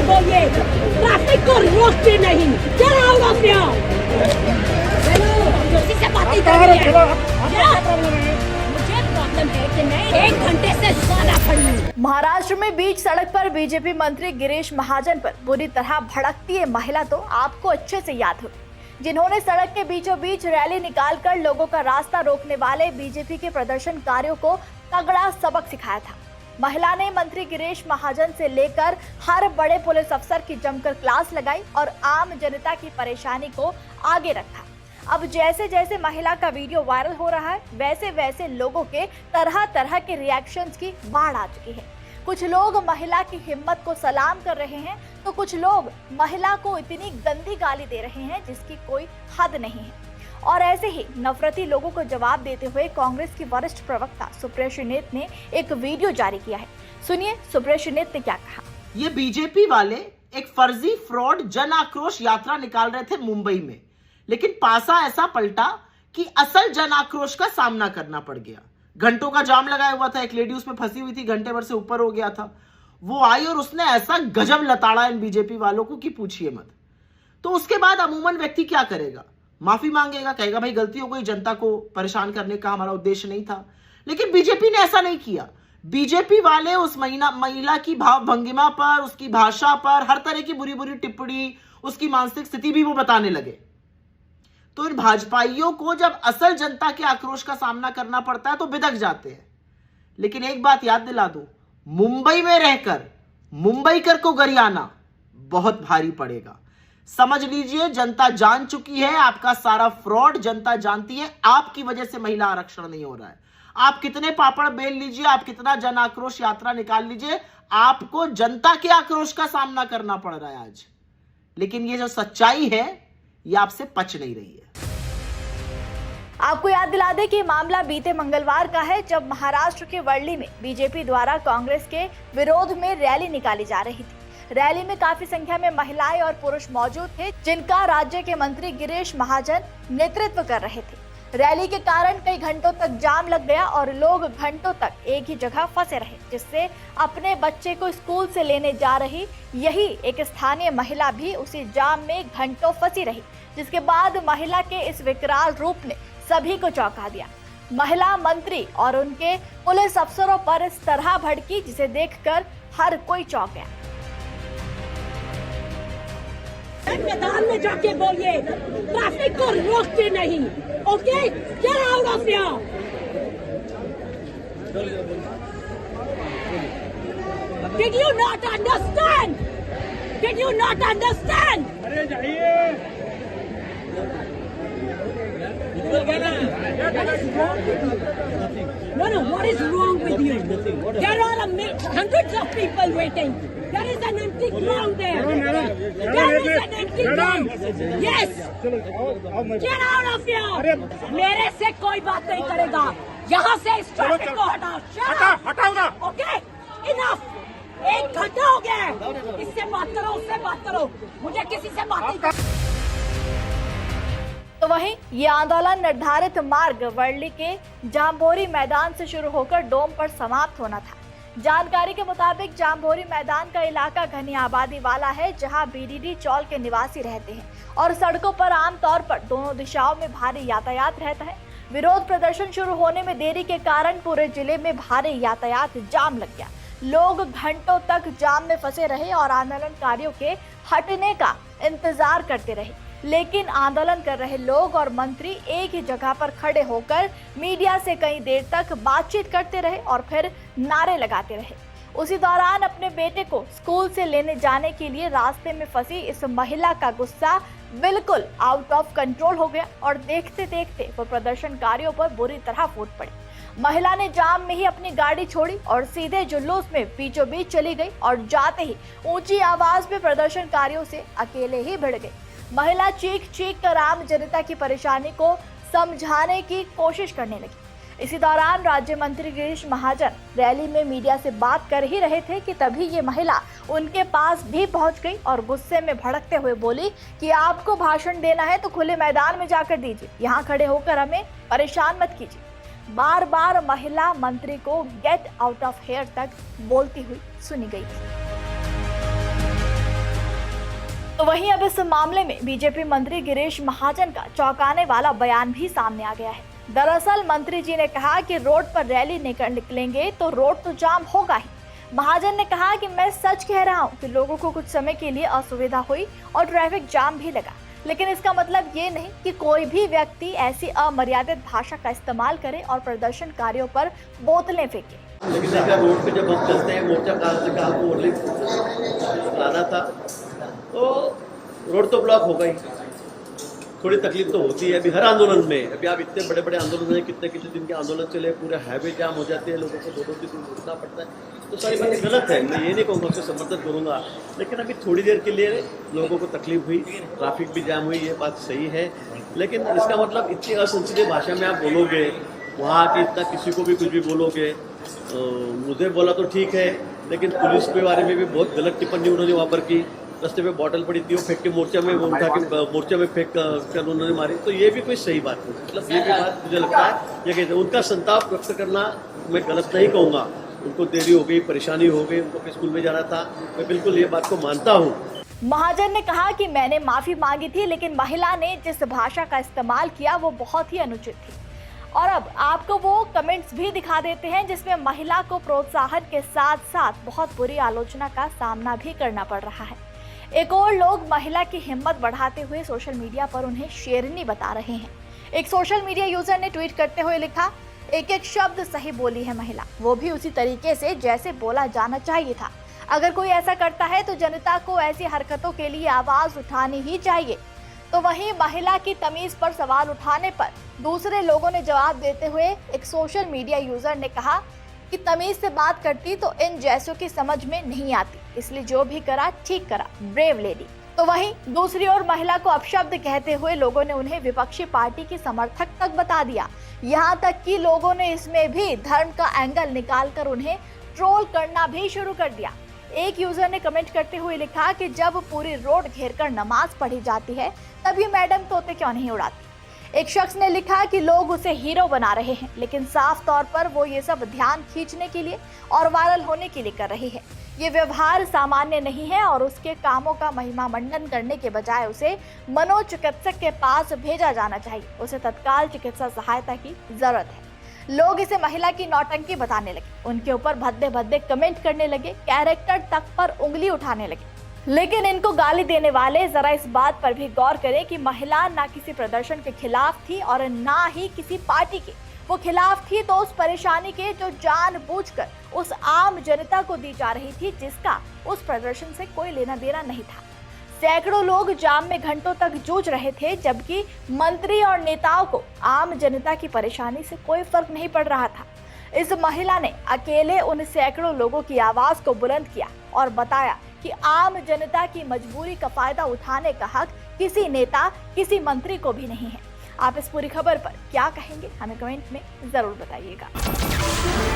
बोलिए, ट्रैफिक को रोकते नहीं। Get out of here! किसी से बातें कर रही है? मुझे प्रॉब्लम है कि मैं 1 घंटे से ज्यादा खड़ी हूँ। महाराष्ट्र में बीच सड़क पर बीजेपी मंत्री गिरीश महाजन पर बुरी तरह भड़कती है महिला तो आपको अच्छे से याद हो, जिन्होंने सड़क के बीचों बीच रैली निकालकर लोगों का रास्ता रोकने वाले बीजेपी के प्रदर्शनकारियों को तगड़ा सबक सिखाया था। महिला ने मंत्री गिरीश महाजन से लेकर हर बड़े पुलिस अफसर की जमकर क्लास लगाई और आम जनता की परेशानी को आगे रखा। अब जैसे जैसे महिला का वीडियो वायरल हो रहा है, वैसे वैसे लोगों के तरह तरह के रिएक्शंस की बाढ़ आ चुकी है। कुछ लोग महिला की हिम्मत को सलाम कर रहे हैं तो कुछ लोग महिला को इतनी गंदी गाली दे रहे हैं जिसकी कोई हद नहीं है। और ऐसे ही नफरती लोगों को जवाब देते हुए कांग्रेस की वरिष्ठ प्रवक्ता सुप्रिया श्रीनेत ने एक वीडियो जारी किया है। सुनिए सुप्रिया श्रीनेत ने क्या कहा। ये बीजेपी वाले एक फर्जी फ्रॉड जन आक्रोश यात्रा निकाल रहे थे मुंबई में, लेकिन पासा ऐसा पलटा कि असल जन आक्रोश का सामना करना पड़ गया। घंटों का जाम लगाया हुआ था, एक लेडी उसमें फंसी हुई थी, घंटे भर से ऊपर हो गया था। वो आई और उसने ऐसा गजब लताड़ा इन बीजेपी वालों को कि पूछिए मत। तो उसके बाद अमूमन व्यक्ति क्या करेगा? माफी मांगेगा, कहेगा भाई गलती हो गई, जनता को परेशान करने का हमारा उद्देश्य नहीं था। लेकिन बीजेपी ने ऐसा नहीं किया। बीजेपी वाले उस महिला की भाव भंगिमा पर, उसकी भाषा पर, हर तरह की बुरी बुरी टिप्पणी, उसकी मानसिक स्थिति भी वो बताने लगे। तो इन भाजपाइयों को जब असल जनता के आक्रोश का सामना करना पड़ता है तो बिदक जाते हैं। लेकिन एक बात याद दिला दूं, मुंबई में रहकर मुंबईकर को गरियाना बहुत भारी पड़ेगा। समझ लीजिए, जनता जान चुकी है आपका सारा फ्रॉड। जनता जानती है आपकी वजह से महिला आरक्षण नहीं हो रहा है। आप कितने पापड़ बेल लीजिए, आप कितना जन आक्रोश यात्रा निकाल लीजिए, आपको जनता के आक्रोश का सामना करना पड़ रहा है आज। लेकिन ये जो सच्चाई है ये आपसे पच नहीं रही है। आपको याद दिला दें कि मामला बीते मंगलवार का है, जब महाराष्ट्र के वर्ली में बीजेपी द्वारा कांग्रेस के विरोध में रैली निकाली जा रही थी। रैली में काफी संख्या में महिलाएं और पुरुष मौजूद थे, जिनका राज्य के मंत्री गिरीश महाजन नेतृत्व कर रहे थे। रैली के कारण कई घंटों तक जाम लग गया और लोग घंटों तक एक ही जगह फंसे रहे, जिससे अपने बच्चे को स्कूल से लेने जा रही यही एक स्थानीय महिला भी उसी जाम में घंटों फंसी रही, जिसके बाद महिला के इस विकराल रूप ने सभी को चौंका दिया। महिला मंत्री और उनके पुलिस अफसरों पर इस तरह भड़की जिसे देखकर हर कोई चौंक गया। मैदान में जाके बोलिए, ट्रैफिक को रोकते नहीं। Okay, get out of here. Did you not understand? Did you not understand? अरे जाइए। No, what is wrong with you? There are hundreds of people waiting. There is an empty ground there. There is an empty ground. Yes. Get out of here. मेरे से कोई बात नहीं करेगा। यहाँ से इस ट्रैफिक को हटाओ। हटाओ ना। Okay, enough. 1 घंटा हो गया है। इससे बात करो, उससे बात करो, मुझे किसी से बात नहीं करनी। तो वहीं ये आंदोलन निर्धारित मार्ग वर्ली के जाम्बोरी मैदान से शुरू होकर डोम पर समाप्त होना था। जानकारी के मुताबिक जाम्बोरी मैदान का इलाका घनी आबादी वाला है, जहां बीडीडी चौल के निवासी रहते हैं और सड़कों पर आमतौर पर दोनों दिशाओं में भारी यातायात रहता है। विरोध प्रदर्शन शुरू होने में देरी के कारण पूरे जिले में भारी यातायात जाम लग गया। लोग घंटों तक जाम में फंसे रहे और आंदोलनकारियों के हटने का इंतजार करते रहे, लेकिन आंदोलन कर रहे लोग और मंत्री एक ही जगह पर खड़े होकर मीडिया से कई देर तक बातचीत करते रहे और फिर नारे लगाते रहे। उसी दौरान अपने बेटे को स्कूल से लेने जाने के लिए रास्ते में फंसी इस महिला का गुस्सा बिल्कुल आउट ऑफ कंट्रोल हो गया और देखते देखते वो प्रदर्शनकारियों पर बुरी तरह फूट पड़ी। महिला ने जाम में ही अपनी गाड़ी छोड़ी और सीधे जुलूस में बीचों बीच चली गई और जाते ही ऊंची आवाज में प्रदर्शनकारियों से अकेले ही भिड़ गई। महिला चीख चीख कर आम जनता की परेशानी को समझाने की कोशिश करने लगी। इसी दौरान राज्य मंत्री गिरीश महाजन रैली में मीडिया से बात कर ही रहे थे कि तभी ये महिला उनके पास भी पहुंच गई और गुस्से में भड़कते हुए बोली कि आपको भाषण देना है तो खुले मैदान में जाकर दीजिए, यहाँ खड़े होकर हमें परेशान मत कीजिए। बार बार महिला मंत्री को गेट आउट ऑफ हेयर तक बोलती हुई सुनी गई थी। तो वहीं अब इस मामले में बीजेपी मंत्री गिरीश महाजन का चौंकाने वाला बयान भी सामने आ गया है। दरअसल मंत्री जी ने कहा कि रोड पर रैली निकलेंगे तो रोड तो जाम होगा ही। महाजन ने कहा कि मैं सच कह रहा हूं कि लोगों को कुछ समय के लिए असुविधा हुई और ट्रैफिक जाम भी लगा, लेकिन इसका मतलब ये नहीं कि कोई भी व्यक्ति ऐसी अमर्यादित भाषा का इस्तेमाल करे और प्रदर्शनकारियों पर बोतलें फेंके। लेकिन देखा रोड पे जब हम चलते हैं मोर्चा कार से कहा लाना था तो रोड तो ब्लॉक हो गई, थोड़ी तकलीफ तो होती है अभी हर आंदोलन में। अभी आप इतने बड़े बड़े आंदोलन में कितने दिन के आंदोलन चले, पूरे हाईवे जाम हो जाते हैं, लोगों को 2-2 दिन रुकना पड़ता है, तो सारी बातें गलत है। मैं ये नहीं कहूँगा उसको समर्थन करूँगा, लेकिन अभी थोड़ी देर के लिए लोगों को तकलीफ हुई, ट्रैफिक भी जाम हुई, ये बात सही है। लेकिन इसका मतलब इतनी असंसदीय भाषा में आप बोलोगे, वहाँ की इतना किसी को भी कुछ भी बोलोगे, मुझे बोला तो ठीक है, लेकिन पुलिस के बारे में भी बहुत गलत टिप्पणी उन्होंने वहाँ पर की। रास्ते पे बॉटल पड़ी थी, वो फेंक के मोर्चा में वो उठा के मोर्चा में फेंक कर उन्होंने मारी, तो ये भी कोई सही बात नहीं। मतलब ये भी बात मुझे लगता है ये कहते हैं उनका संताप व्यक्त करना मैं गलत नहीं कहूँगा। उनको देरी हो गई, परेशानी हो गई, उनको स्कूल में जाना था, मैं बिल्कुल ये बात को मानता हूँ। महाजन ने कहा कि मैंने माफी मांगी थी, लेकिन महिला ने जिस भाषा का इस्तेमाल किया वो बहुत ही अनुचित थी। और अब आपको वो कमेंट्स भी दिखा देते हैं जिसमें महिला को प्रोत्साहन के साथ साथ बहुत बुरी आलोचना का सामना भी करना पड़ रहा है। एक और लोग महिला की हिम्मत बढ़ाते हुए सोशल मीडिया पर उन्हें शेरनी बता रहे हैं। एक सोशल मीडिया यूजर ने ट्वीट करते हुए लिखा, एक एक शब्द सही बोली है महिला, वो भी उसी तरीके से जैसे बोला जाना चाहिए था। अगर कोई ऐसा करता है तो जनता को ऐसी हरकतों के लिए आवाज उठानी ही चाहिए। तो वहीं महिला की तमीज पर सवाल उठाने पर दूसरे लोगों ने जवाब देते हुए एक सोशल मीडिया यूजर ने कहा कि तमीज से बात करती तो इन जैसों की समझ में नहीं आती, इसलिए जो भी करा ठीक करा, ब्रेव लेडी। तो वहीं दूसरी ओर महिला को अपशब्द कहते हुए लोगों ने उन्हें विपक्षी पार्टी की समर्थक तक बता दिया। यहाँ तक कि लोगों ने इसमें भी धर्म का एंगल निकालकर उन्हें ट्रोल करना भी शुरू कर दिया। एक यूजर ने कमेंट करते हुए लिखा कि जब पूरी रोड घेरकर नमाज पढ़ी जाती है तब ये मैडम तोते क्यों नहीं उड़ाती। एक शख्स ने लिखा कि लोग उसे हीरो बना रहे हैं, लेकिन साफ तौर पर वो ये सब ध्यान खींचने के लिए और वायरल होने के लिए कर रही है। ये व्यवहार सामान्य नहीं है और उसके कामों का महिमा मंडन करने के बजाय उसे मनोचिकित्सक के पास भेजा जाना चाहिए। उसे तत्काल चिकित्सा सहायता की जरूरत है। लोग इसे महिला की नौटंकी बताने लगे, उनके ऊपर भद्दे भद्दे कमेंट करने लगे, कैरेक्टर तक पर उंगली उठाने लगे। लेकिन इनको गाली देने वाले जरा इस बात पर भी गौर करें कि महिला ना किसी प्रदर्शन के खिलाफ थी और ना ही किसी पार्टी के। वो खिलाफ थी तो उस परेशानी के जो जानबूझकर उस आम जनता को दी जा रही थी, जिसका उस प्रदर्शन से कोई लेना देना नहीं था। सैकड़ों लोग जाम में घंटों तक जूझ रहे थे, जबकि मंत्री और नेताओं को आम जनता की परेशानी से कोई फर्क नहीं पड़ रहा था। इस महिला ने अकेले उन सैकड़ों लोगों की आवाज को बुलंद किया और बताया कि आम जनता की मजबूरी का फायदा उठाने का हक किसी नेता, किसी मंत्री को भी नहीं है। आप इस पूरी खबर पर क्या कहेंगे, हमें कमेंट में जरूर बताइएगा।